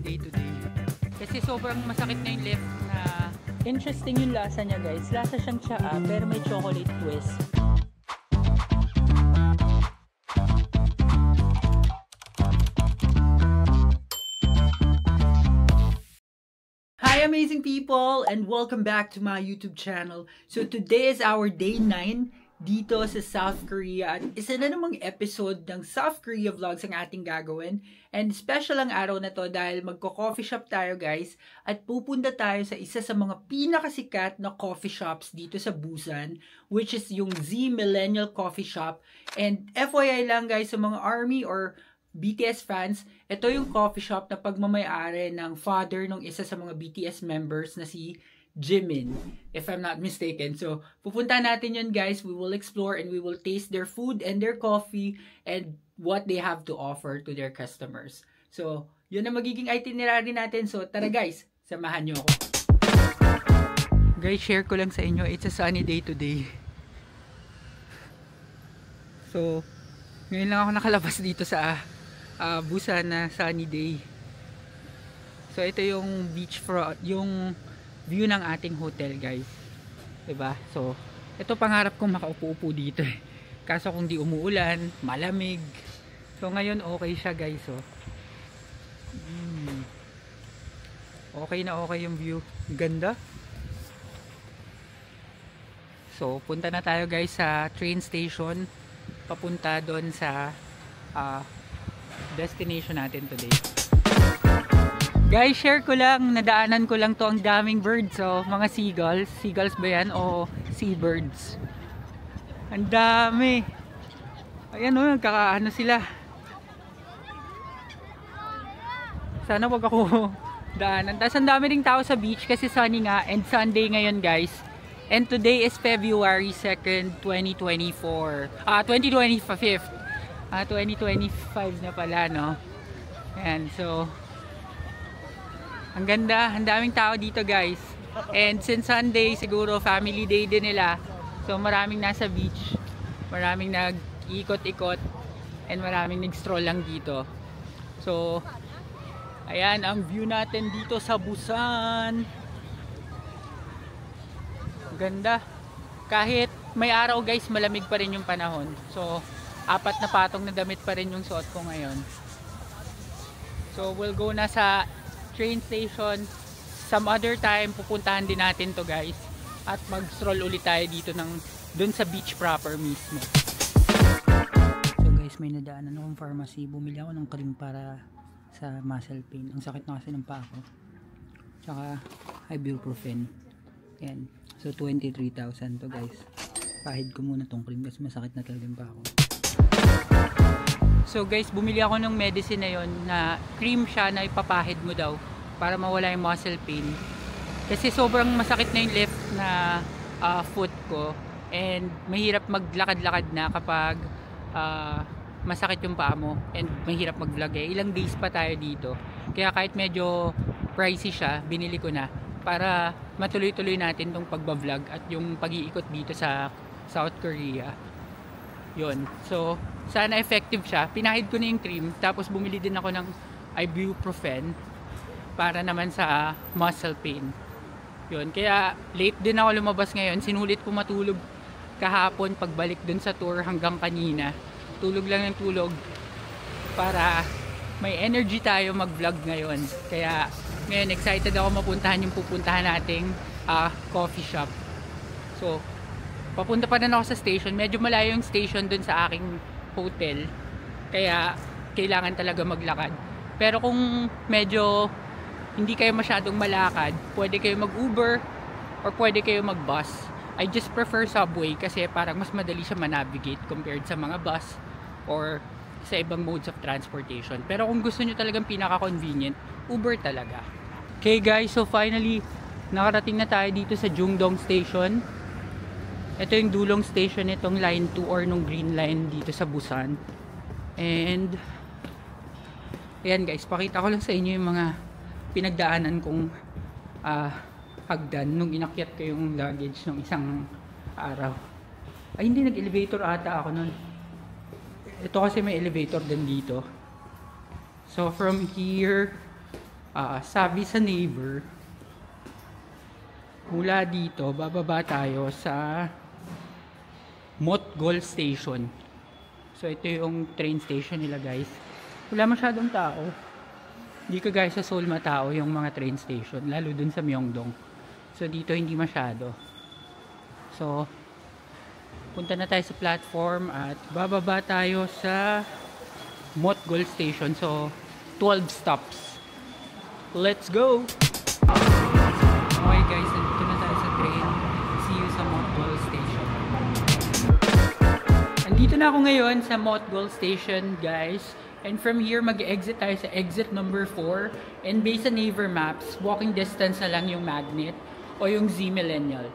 day to day. Kasi sobrang masakit na yung left na... Interesting yung lasa niya guys. Lasa siyang tsaa pero may chocolate twist. Hi amazing people and welcome back to my YouTube channel. So today is our day 9 dito sa South Korea. At isa na namang episode ng South Korea vlogs ang ating gagawin. And special ang araw na to dahil magko-coffee shop tayo guys. At pupunta tayo sa isa sa mga pinakasikat na coffee shops dito sa Busan. Which is yung Z Millennial Coffee Shop. And FYI lang guys sa mga ARMY or BTS fans, ito yung coffee shop na pagmamayari ng father ng isa sa mga BTS members na si Jimin, if I'm not mistaken. So, pupunta natin yun guys. We will explore and we will taste their food and their coffee and what they have to offer to their customers. So, yun ang magiging itinerary natin. So, tara guys, samahan nyo ako. Guys, share ko lang sa inyo. It's a sunny day today. So, ngayon lang ako nakalabas dito sa Busan na sunny day. So, ito yung beach front, yung view ng ating hotel guys, diba? So ito pangarap kong makaupo-upo dito eh. Kaso kung di umuulan, malamig. So ngayon okay siya guys. So okay na okay yung view, ganda. So punta na tayo guys sa train station papunta doon sa destination natin today. Guys, share ko lang, nadaanan ko lang to, ang daming birds, so mga seagulls. Seagulls ba yan o seabirds? Ang dami. Ayan o, nagkakaano sila. Sana wag ako daanan. Tapos ang dami ring tao sa beach kasi sunny nga and Sunday ngayon guys. And today is February 2nd, 2024. 2025. 2025 na pala, no? Ayan, so ang ganda, ang daming tao dito guys. And since Sunday, siguro family day din nila. So maraming nasa beach. Maraming nag-ikot-ikot. And maraming nag-stroll lang dito. So, ayan ang view natin dito sa Busan. Ganda. Kahit may araw guys, malamig pa rin yung panahon. So, 4 na patong na damit pa rin yung suot ko ngayon. So, we'll go na sa train station. Some other time pupuntahan din natin to guys at mag-stroll ulit tayo dito dun sa beach proper mismo. So guys, may nadaanan akong pharmacy. Bumili ako ng cream para sa muscle pain. Ang sakit na kasi ng paa ko. Tsaka ibuprofen. Yan. So 23,000 to guys. Pahid ko muna tong cream kasi masakit na talaga yung paa ko. So guys, bumili ako ng medicine na yon na cream siya na ipapahid mo daw para mawala yung muscle pain. Kasi sobrang masakit na yung left na foot ko and mahirap maglakad-lakad na kapag masakit yung paa mo and mahirap mag-vlog eh. Ilang days pa tayo dito. Kaya kahit medyo pricey siya, binili ko na para matuloy-tuloy natin tong pagba-vlog at yung pag-iikot dito sa South Korea. Yun. So, sana effective siya. Pinahid ko na yung cream. Tapos bumili din ako ng ibuprofen para naman sa muscle pain. Yun. Kaya late din ako lumabas ngayon. Sinulit ko matulog kahapon pagbalik dun sa tour hanggang kanina. Tulog lang ng tulog para may energy tayo mag-vlog ngayon. Kaya ngayon excited ako mapuntahan yung pupuntahan nating coffee shop. So, papunta pa rin ako sa station. Medyo malayo yung station dun sa aking hotel. Kaya kailangan talaga maglakad. Pero kung medyo hindi kayo masyadong malakad, pwede kayo mag-Uber or pwede kayo mag-bus. I just prefer subway kasi parang mas madali siya manavigate compared sa mga bus or sa ibang modes of transportation. Pero kung gusto nyo talagang pinaka-convenient, Uber talaga. Okay guys, so finally nakarating na tayo dito sa Jungdong Station. Ito yung dulong station nitong line 2 or nung green line dito sa Busan. And ayan guys, pakita ko lang sa inyo yung mga pinagdaanan kong hagdan nung inakyat ko yung luggage ng isang araw. Ay hindi, nag-elevator ata ako nun. Ito kasi may elevator din dito. So from here sabi sa neighbor, mula dito, bababa tayo sa Motgol Station. So, ito yung train station nila, guys. Wala masyadong tao. Hindi ka guys sa Seoul matao yung mga train station, lalo dun sa Myeongdong. So, dito hindi masyado. So, punta na tayo sa platform at bababa tayo sa Motgol Station. So, 12 stops. Let's go! Okay guys, nandito na tayo sa train. See you sa Motgol Station. Nandito na ako ngayon sa Motgol Station, guys. And from here, mag-exit tayo sa exit number 4. And based sa Naver Maps, walking distance na lang yung Magnet o yung Z Millennial.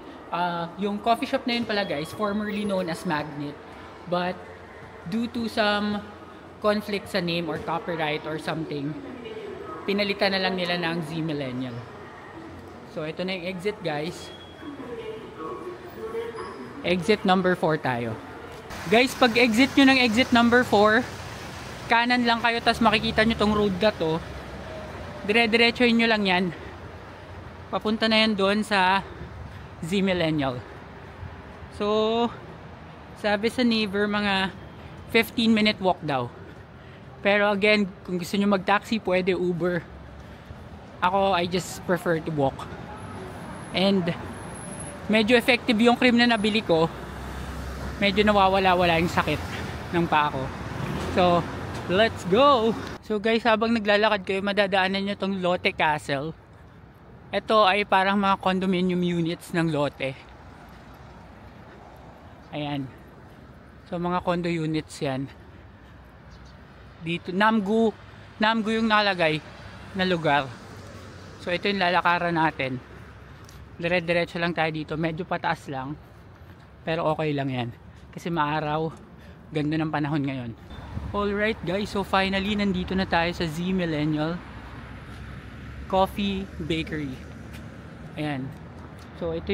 Yung coffee shop na yun pala guys, formerly known as Magnet. But due to some conflict sa name or copyright or something, pinalitan na lang nila ng Z Millennial. So ito na yung exit guys. Exit number 4 tayo. Guys, pag exit nyo ng exit number 4, kanan lang kayo, tas makikita nyo tong road na to. Dire-diretsoin nyo lang yan. Papunta na yan doon sa Z Millennial. So, sabi sa neighbor, mga 15-minute walk daw. Pero again, kung gusto nyo mag-taxi, pwede Uber. Ako, I just prefer to walk. And, medyo effective yung cream na nabili ko. Medyo nawawala-wala yung sakit ng paa ko. So, let's go! So guys, habang naglalakad kayo, madadaanan nyo tong Lotte Castle. Ito ay parang mga condominium units ng Lotte. Ayan. So mga condo units yan. Dito, Namgu yung nalagay na lugar. So ito yung lalakaran natin. Dire-diretso lang tayo dito. Medyo pataas lang. Pero okay lang yan. Kasi maaraw. Ganda ng panahon ngayon. Alright guys, so finally nandito na tayo sa Z Millennial Coffee Bakery. Ayan. So ito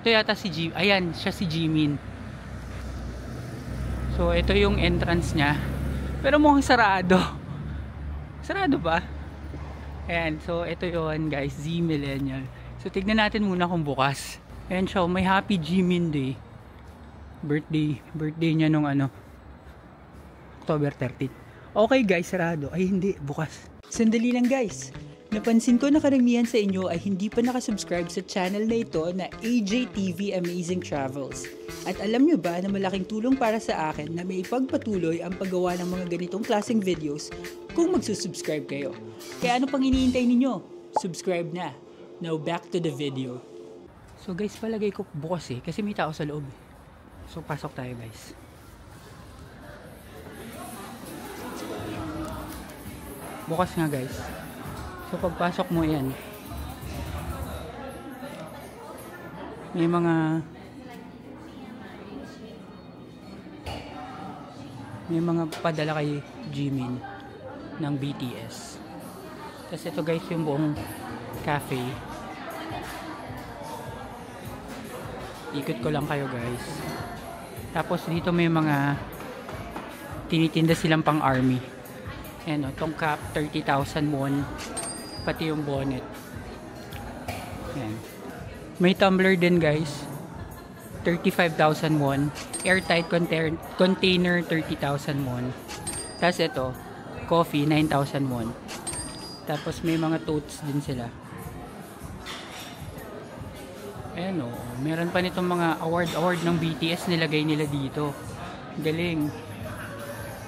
yata si G, ayan, siya si Jimin. So ito yung entrance niya. Pero mukhang sarado. Sarado ba? Ayan, so ito yun guys, Z Millennial. So tignan natin muna kung bukas. Ayan siya, may Happy Jimin Day. Birthday niya nung October 13. Okay guys, sarado. Ay hindi, bukas. Sandali lang guys. Napansin ko na karamihan sa inyo ay hindi pa nakasubscribe sa channel na ito na AJTV Amazing Travels. At alam nyo ba na malaking tulong para sa akin na may ipagpatuloy ang paggawa ng mga ganitong klaseng videos kung magsusubscribe kayo. Kaya ano pang iniintay ninyo? Subscribe na. Now back to the video. So guys, palagay ko bukas kasi may tao sa loob. So pasok tayo guys. Bukas nga guys. So pagpasok mo yan, may mga padala kay Jimin ng BTS. Tapos ito guys yung buong cafe. Ikot ko lang kayo guys. Tapos dito may mga tinitinda silang pang army. Ayan o, tong cap 30,000 won, pati yung bonnet. Ayan. May tumbler din guys, 35,000 won. Airtight container 30,000 won. Tapos ito, coffee 9,000 won. Tapos may mga totes din sila. Ayan o, meron pa nitong mga award ng BTS, nilagay nila dito. Galing.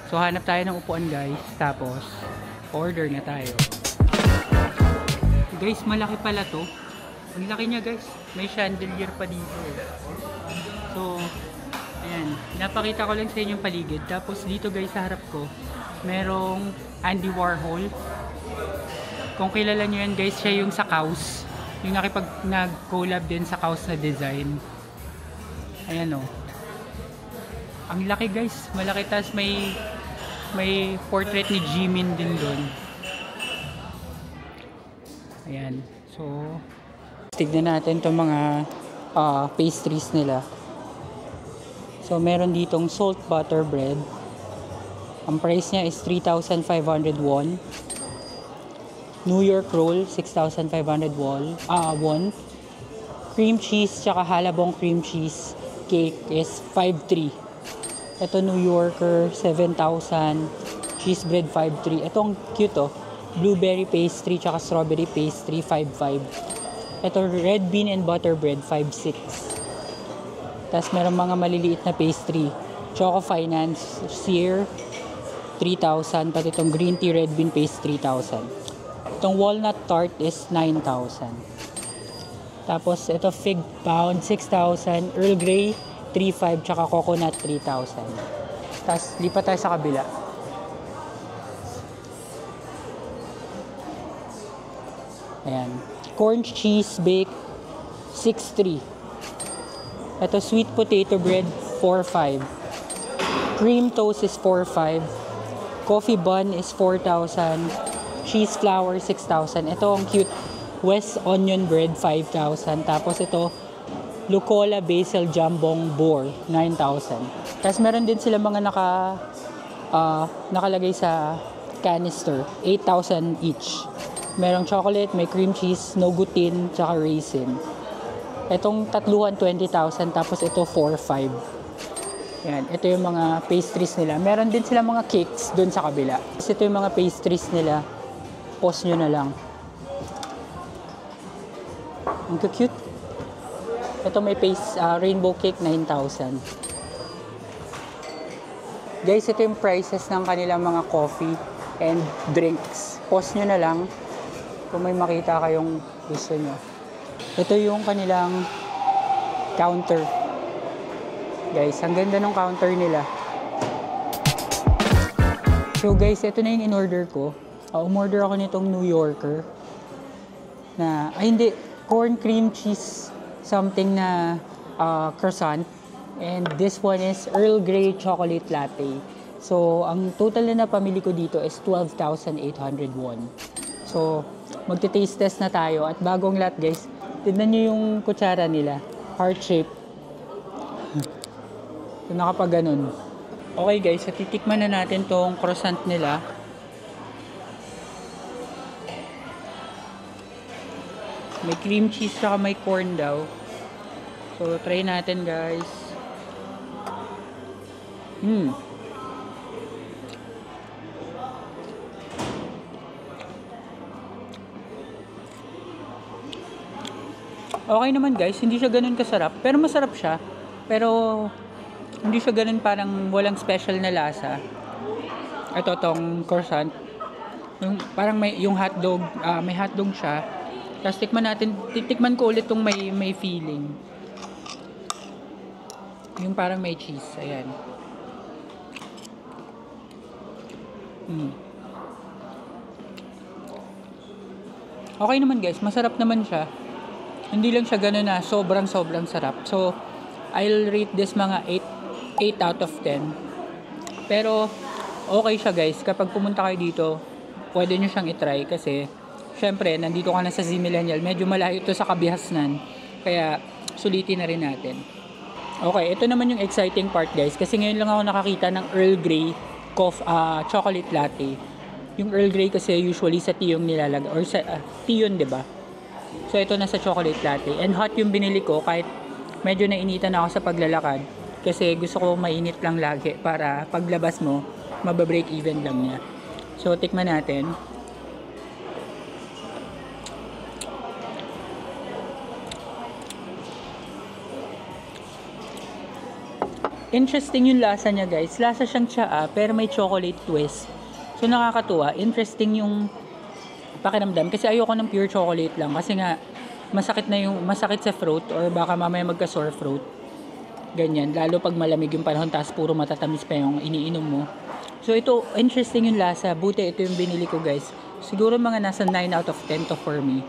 So hanap tayo ng upuan guys, tapos order na tayo. Guys, malaki pala to. Ang laki niya guys, may chandelier pa dito. So ayan, napakita ko lang sa inyo yung paligid. Tapos dito guys sa harap ko, merong Andy Warhol. Kung kilala nyo yan guys, siya yung sa Kaws. Yung nag-collab din sa Kaws na design. Ayan o. Ang laki guys, malaki. Tas may portrait ni Jimin din doon. Ayan. So, tignan natin itong mga pastries nila. So, meron ditong salt butter bread. Ang price niya is 3,500 won. New York roll, 6,500 won. Cream cheese tsaka halabong cream cheese cake is 5,300. Ito New Yorker, 7,000. Cheese bread, 5,300. Ito ang cute oh. Blueberry pastry tsaka strawberry pastry, 5,500. Ito red bean and butter bread, 5,600. Tapos meron mga maliliit na pastry. Choco Finance, Sear, 3,000. Pati itong green tea red bean paste, 3,000. Itong walnut tart is 9,000. Tapos ito fig pound, 6,000. Earl Grey, 3,500. Tsaka coconut, 3,000. Tapos lipat tayo sa kabila. Ayan. Corn cheese bake, 6,300. Ito sweet potato bread, 4,500. Cream toast is 4,500. Coffee bun is 4,000. Cheese flour, 6,000. Ito ang cute West onion bread, 5,000. Tapos ito Lucola basil jambong boar, 9,000. Tapos meron din sila mga nakalagay sa canister, 8,000 each. Merong chocolate, may cream cheese, no gluten, tsaka raisin. Itong tatluhan, 20,000. Tapos ito, 4,500. Yan. Ito yung mga pastries nila. Meron din sila mga cakes dun sa kabila. Tapos ito yung mga pastries nila. Pause nyo na lang. Ang cute. Ito may rainbow cake, 9,000. Guys, ito yung prices ng kanilang mga coffee and drinks. Pause nyo na lang kung may makita kayong gusto nyo. Ito yung kanilang counter. Guys, ang ganda ng counter nila. So guys, ito na yung in-order ko. Umorder ako nitong New Yorker. Hindi, corn cream cheese something na croissant. And this one is Earl Grey chocolate latte. So, ang total na napamili ko dito is 12,800 won. So, magte-taste test na tayo. At bagong lot guys, tignan nyo yung kutsara nila. Heart shape. So, nakapag-ganon. Okay guys, so titikman na natin tong croissant nila. May cream cheese saka may corn daw. So, try natin guys. Okay naman guys, hindi siya ganun kasarap. Pero masarap siya. Pero hindi siya ganun, parang walang special na lasa. Ito tong croissant. Parang may yung hotdog, may hotdog siya. Tapos titikman ko ulit tong may feeling. Yung parang may cheese, ayan. Okay naman guys, masarap naman siya. Hindi lang siya gano'n na sobrang sarap. So, I'll rate this mga 8 out of 10. Pero, okay siya guys. Kapag pumunta kayo dito, pwede nyo siyang itry kasi, syempre, nandito ka na sa Z Millennial. Medyo malayo ito sa Kabihasnan. Kaya, sulitin na rin natin. Okay, ito naman yung exciting part guys. Kasi ngayon lang ako nakakita ng Earl Grey chocolate latte. Yung Earl Grey kasi usually sa tea yung nilalagay. Or sa tea yun, diba? So, ito na sa chocolate latte. And hot yung binili ko kahit medyo nainitan ako sa paglalakad. Kasi gusto ko mainit lang lagi para paglabas mo, mababreak even lang niya. So, tikman natin. Interesting yung lasa niya guys. Lasa siyang tsaa pero may chocolate twist. So, nakakatuwa. Interesting yung pakiramdam kasi ayoko ng pure chocolate lang kasi nga masakit sa throat or baka mamaya magka-sore throat. Ganyan, lalo pag malamig yung panahon tapos puro matatamis pa yung iniinom mo. So ito, interesting yung lasa. Buti ito yung binili ko guys. Siguro mga nasa 9 out of 10 to for me.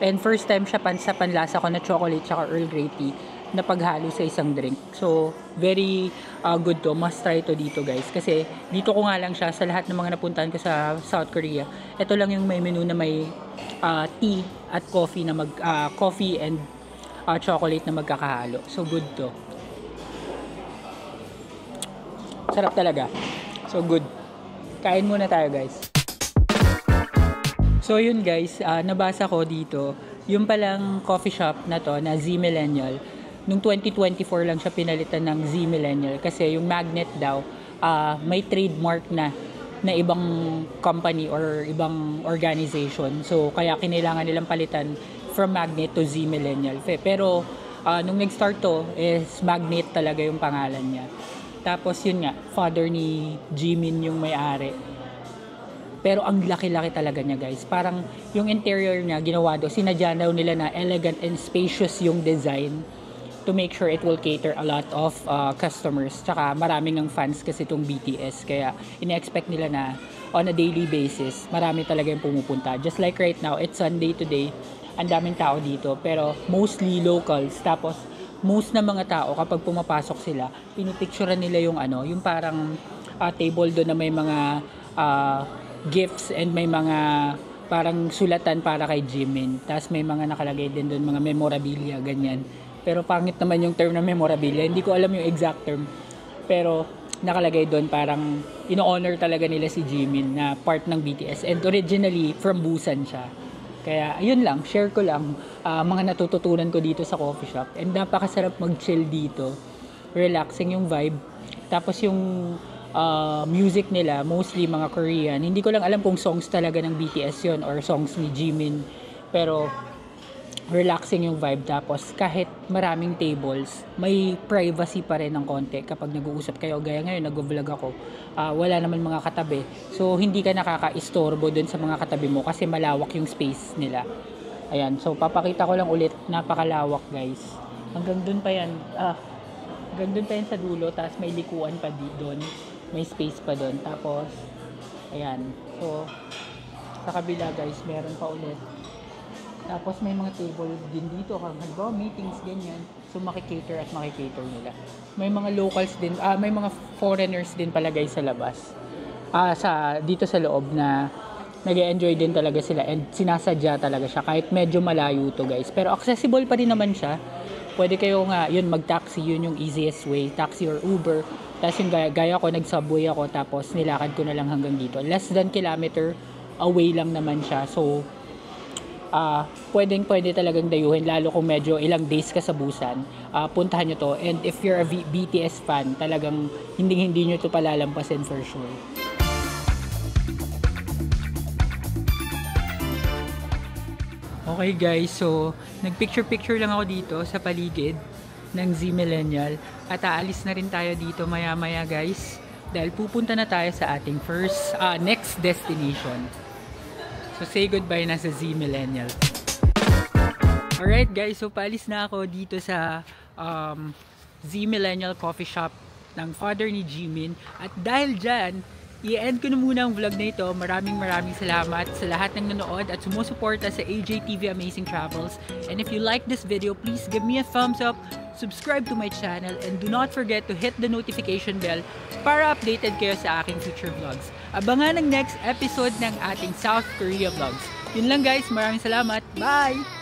And first time siya sa panlasa ko na chocolate tsaka Earl Grey tea na paghalo sa isang drink. So, very good to. Must try to dito guys. Kasi dito ko nga lang siya sa lahat ng mga napuntahan ko sa South Korea. Ito lang yung may menu na may tea at coffee na coffee and chocolate na magkakahalo. So, good to. Sarap talaga. So, good. Kain muna tayo guys. So yun guys, nabasa ko dito, yung palang coffee shop na to na Z Millennial, nung 2024 lang siya pinalitan ng Z Millennial kasi yung magnet daw may trademark na ibang company or ibang organization. So kaya kinailangan nilang palitan from magnet to Z Millennial. Pero nung nag-start to is magnet talaga yung pangalan niya. Tapos yun nga, father ni Jimin yung may-ari. Pero ang laki-laki talaga niya guys. Parang yung interior niya ginawa do, sinadya daw nila na elegant and spacious yung design to make sure it will cater a lot of customers. Tsaka maraming ng fans kasi itong BTS. Kaya ina-expect nila na on a daily basis, marami talaga yung pumupunta. Just like right now, it's Sunday today. Ang daming tao dito. Pero mostly locals. Tapos most na mga tao kapag pumapasok sila, pinipicturean nila yung yung parang table doon na may mga gifts and may mga parang sulatan para kay Jimin. Tapos may mga nakalagay din doon, mga memorabilia, ganyan. Pero pangit naman yung term na memorabilia. Hindi ko alam yung exact term. Pero nakalagay doon parang ino-honor talaga nila si Jimin na part ng BTS. And originally, from Busan siya. Kaya, ayun lang. Share ko lang mga natututunan ko dito sa coffee shop. And napakasarap mag-chill dito. Relaxing yung vibe. Tapos yung music nila, mostly mga Korean. Hindi ko lang alam kung songs talaga ng BTS yon or songs ni Jimin. Pero, relaxing yung vibe. Tapos, kahit maraming tables, may privacy pa rin ng konti kapag nag-uusap kayo. Gaya ngayon, nag-vlog ako. Wala naman mga katabi. So, hindi ka nakaka-istorbo dun sa mga katabi mo kasi malawak yung space nila. Ayan. So, papakita ko lang ulit. Napakalawak, guys. Hanggang dun pa yan. Hanggang dun pa yan sa dulo. Tapos, may likuan pa doon. May space pa doon. Tapos, ayan. So, sa kabila, guys, meron pa ulit. Tapos may mga table din dito, halimbawa meetings, ganyan. So makikater at makikater nila. May mga locals din, may mga foreigners din pala guys sa labas. Dito sa loob na nag-enjoy din talaga sila and sinasadya talaga siya kahit medyo malayo to guys. Pero accessible pa rin naman siya. Pwede kayo nga, yun mag-taxi, yun yung easiest way, taxi or Uber. Tapos yung gaya ko, nag-subway ako tapos nilakad ko na lang hanggang dito. Less than kilometer away lang naman siya. So pwede talagang dayuhin lalo kung medyo ilang days ka sa Busan. Puntahan nyo to, and if you're a BTS fan, talagang hindi nyo to palalampasin for sure. Okay guys, so nagpicture lang ako dito sa paligid ng Z Millennial at aalis na rin tayo dito maya maya guys dahil pupunta na tayo sa ating next destination. So say goodbye na sa Z Millennial. Alright guys, so paalis na ako dito sa Z Millennial Coffee Shop ng father ni Jimin. At dahil dyan, i-end ko na muna ang vlog na ito. Maraming salamat sa lahat ng nanood at sumusuporta sa AJTV Amazing Travels. And if you like this video, please give me a thumbs up, subscribe to my channel, and do not forget to hit the notification bell para updated kayo sa aking future vlogs. Abangan ang next episode ng ating South Korea vlogs. Yun lang guys, maraming salamat. Bye!